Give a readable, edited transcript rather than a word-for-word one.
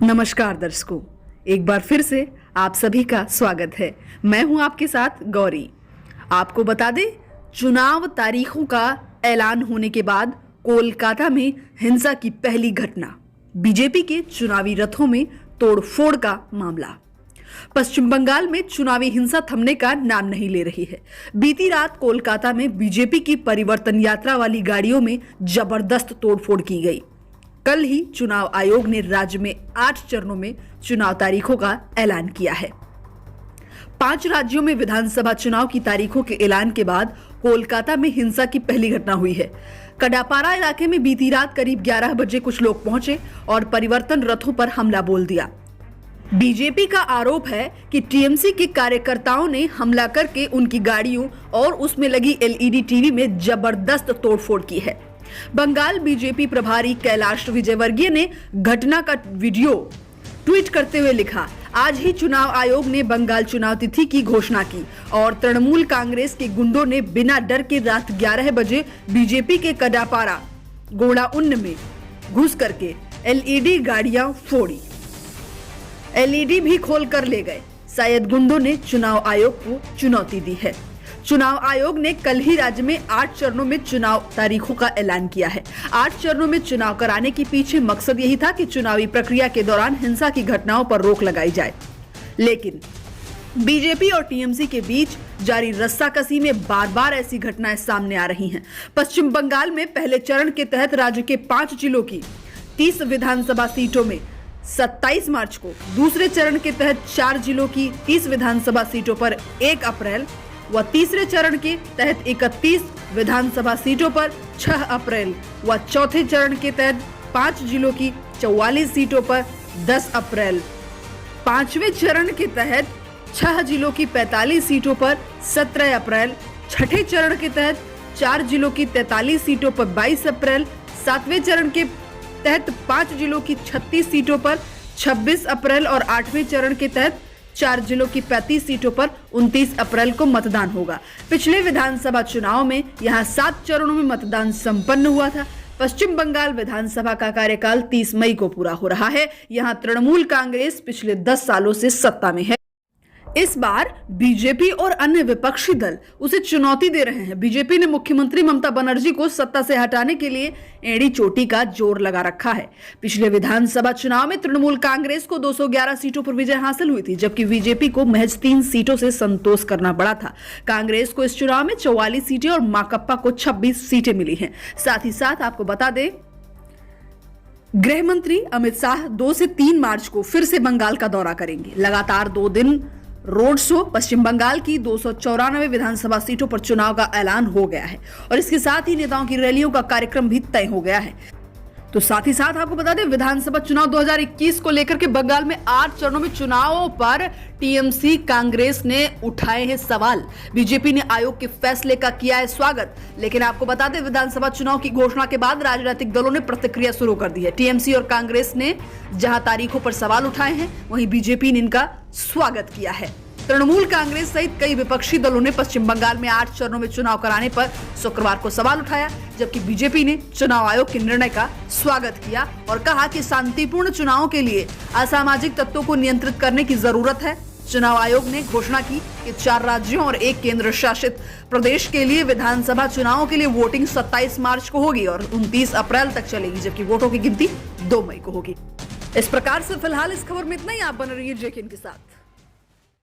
नमस्कार दर्शकों, एक बार फिर से आप सभी का स्वागत है। मैं हूं आपके साथ गौरी। आपको बता दें, चुनाव तारीखों का ऐलान होने के बाद कोलकाता में हिंसा की पहली घटना, बीजेपी के चुनावी रथों में तोड़फोड़ का मामला। पश्चिम बंगाल में चुनावी हिंसा थमने का नाम नहीं ले रही है। बीती रात कोलकाता में बीजेपी की परिवर्तन यात्रा वाली गाड़ियों में जबरदस्त तोड़फोड़ की गई। कल ही चुनाव आयोग ने राज्य में 8 चरणों में चुनाव तारीखों का ऐलान किया है। 5 राज्यों में विधानसभा चुनाव की तारीखों के ऐलान के बाद कोलकाता में हिंसा की पहली घटना हुई है। कडापारा इलाके में बीती रात करीब 11 बजे कुछ लोग पहुंचे और परिवर्तन रथों पर हमला बोल दिया। बीजेपी का आरोप है कि टीएमसी के कार्यकर्ताओं ने हमला करके उनकी गाड़ियों और उसमें लगी एलईडी टीवी में जबरदस्त तोड़फोड़ की है। बंगाल बीजेपी प्रभारी कैलाश विजयवर्गीय ने घटना का वीडियो ट्वीट करते हुए लिखा, आज ही चुनाव आयोग ने बंगाल चुनाव तिथि की घोषणा की और तृणमूल कांग्रेस के गुंडों ने बिना डर के रात 11 बजे बीजेपी के कडापारा गोड़ाउन में घुस करके एलईडी गाड़ियां फोड़ी, एलईडी भी खोल कर ले गए। शायद गुंडों ने चुनाव आयोग को चुनौती दी है। चुनाव आयोग ने कल ही राज्य में 8 चरणों में चुनाव तारीखों का ऐलान किया है। 8 चरणों में चुनाव कराने के पीछे मकसद यही था कि चुनावी प्रक्रिया के दौरान हिंसा की घटनाओं पर रोक लगाई जाए। लेकिन बीजेपी और टीएमसी के बीच जारी रस्साकसी में बार बार ऐसी घटनाएं सामने आ रही हैं। पश्चिम बंगाल में पहले चरण के तहत राज्य के 5 जिलों की 30 विधानसभा सीटों में 27 मार्च को, दूसरे चरण के तहत 4 जिलों की 30 विधानसभा सीटों पर 1 अप्रैल व तीसरे चरण के तहत 31 विधानसभा सीटों पर 6 अप्रैल व चौथे चरण के तहत 5 जिलों की 44 सीटों पर 10 अप्रैल, पांचवें चरण के तहत 6 जिलों की 45 सीटों पर 17 अप्रैल, छठे चरण के तहत 4 जिलों की 43 सीटों पर 22 अप्रैल, सातवें चरण के तहत 5 जिलों की 36 सीटों पर 26 अप्रैल और 8वें चरण के तहत 4 जिलों की 35 सीटों पर 29 अप्रैल को मतदान होगा। पिछले विधानसभा चुनाव में यहां 7 चरणों में मतदान संपन्न हुआ था। पश्चिम बंगाल विधानसभा का कार्यकाल 30 मई को पूरा हो रहा है। यहां तृणमूल कांग्रेस पिछले 10 सालों से सत्ता में है। इस बार बीजेपी और अन्य विपक्षी दल उसे चुनौती दे रहे हैं। बीजेपी ने मुख्यमंत्री ममता बनर्जी को सत्ता से हटाने के लिए एड़ी चोटी का जोर लगा रखा है। पिछले विधानसभा चुनाव में तृणमूल कांग्रेस को 211 सीटों पर विजय हासिल हुई थी, जबकि बीजेपी को महज 3 सीटों से संतोष करना पड़ा था। कांग्रेस को इस चुनाव में 44 सीटें और माकप्पा को 26 सीटें मिली हैं। साथ ही साथ आपको बता दें, गृह मंत्री अमित शाह 2 से 3 मार्च को फिर से बंगाल का दौरा करेंगे। लगातार 2 दिन रोड शो, पश्चिम बंगाल की 294 विधानसभा सीटों पर चुनाव का ऐलान हो गया है और इसके साथ ही नेताओं की रैलियों का कार्यक्रम भी तय हो गया है। तो साथ ही साथ आपको बता दें, विधानसभा चुनाव 2021 को लेकर के बंगाल में 8 चरणों में चुनावों पर टीएमसी कांग्रेस ने उठाए हैं सवाल। बीजेपी ने आयोग के फैसले का किया है स्वागत। लेकिन आपको बता दें, विधानसभा चुनाव की घोषणा के बाद राजनीतिक दलों ने प्रतिक्रिया शुरू कर दी है। टीएमसी और कांग्रेस ने जहां तारीखों पर सवाल उठाए हैं, वहीं बीजेपी ने इनका स्वागत किया है। तृणमूल कांग्रेस सहित कई विपक्षी दलों ने पश्चिम बंगाल में 8 चरणों में चुनाव कराने पर शुक्रवार को सवाल उठाया, जबकि बीजेपी ने चुनाव आयोग के निर्णय का स्वागत किया और कहा कि शांतिपूर्ण चुनावों के लिए असामाजिक तत्वों को नियंत्रित करने की जरूरत है। चुनाव आयोग ने घोषणा की कि 4 राज्यों और 1 केंद्र शासित प्रदेश के लिए विधानसभा चुनावों के लिए वोटिंग 27 मार्च को होगी और 29 अप्रैल तक चलेगी, जबकि वोटों की गिनती 2 मई को होगी। इस प्रकार से फिलहाल इस खबर में इतना ही। आप बने रहिए जेकेएन के साथ।